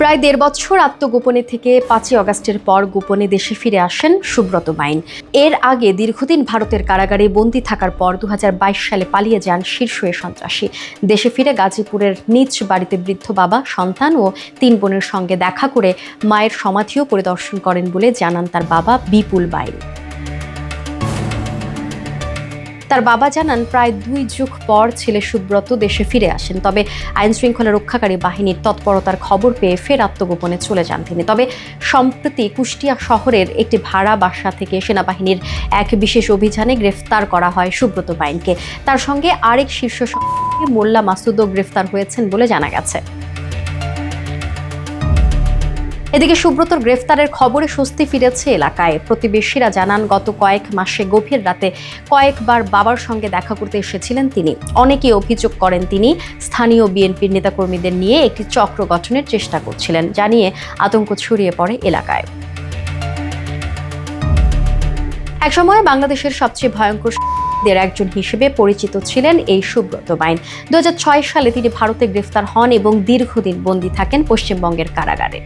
প্রায় ১.৫ বছর আত্মগোপনে থেকে ৫ই আগস্টের পর গোপনে দেশে ফিরে আসেন সুব্রত বাইন। এর আগে দীর্ঘদিন ভারতের কারাগারে বন্দী থাকার পর ২০২২ সালে পালিয়ে যান শীর্ষ এ সন্ত্রাসী। দেশে ফিরে গাজীপুরের নিজ বাড়িতে বৃদ্ধ বাবা, সন্তান ও ৩ বোনের সঙ্গে দেখা করে মায়ের সমাধিও পরিদর্শন করেন বলে জানান তার বাবা বিপুল বাইন। তার বাবা জানান, প্রায় ২ যুগ পর ছেলে সুব্রত দেশে ফিরে আসেন। তবে আইনশৃঙ্খলা রক্ষাকারী বাহিনীর তৎপরতার খবর পেয়ে ফের আত্মগোপনে চলে যান তিনি। তবে সম্প্রতি কুষ্টিয়া শহরের একটি ভাড়া বাসা থেকে সেনাবাহিনীর এক বিশেষ অভিযানে গ্রেফতার করা হয় সুব্রত বাইনকে। তার সঙ্গে আরেক শীর্ষ সন্ত্রাসী মোল্লা মাসুদও গ্রেফতার হয়েছেন বলে জানা গেছে। এদিকে সুব্রতর গ্রেফতারের খবরে স্বস্তি ফিরেছে এলাকায়। প্রতিবেশীরা জানান, গত কয়েক মাসে গভীর রাতে কয়েকবার বাবার সঙ্গে দেখা করতে এসেছিলেন তিনি। অনেকেই অভিযোগ করেন তিনি স্থানীয় বিএনপির নেতাকর্মীদের নিয়ে একটি চক্র গঠনের চেষ্টা করছিলেন, জানিয়ে আতঙ্ক ছড়িয়ে পড়ে এলাকায়। একসময় বাংলাদেশের সবচেয়ে ভয়ঙ্কর একজন হিসেবে পরিচিত ছিলেন এই সুব্রত বাইন। ২০০৬ সালে তিনি ভারতে গ্রেফতার হন এবং দীর্ঘদিন বন্দী থাকেন পশ্চিমবঙ্গের কারাগারে।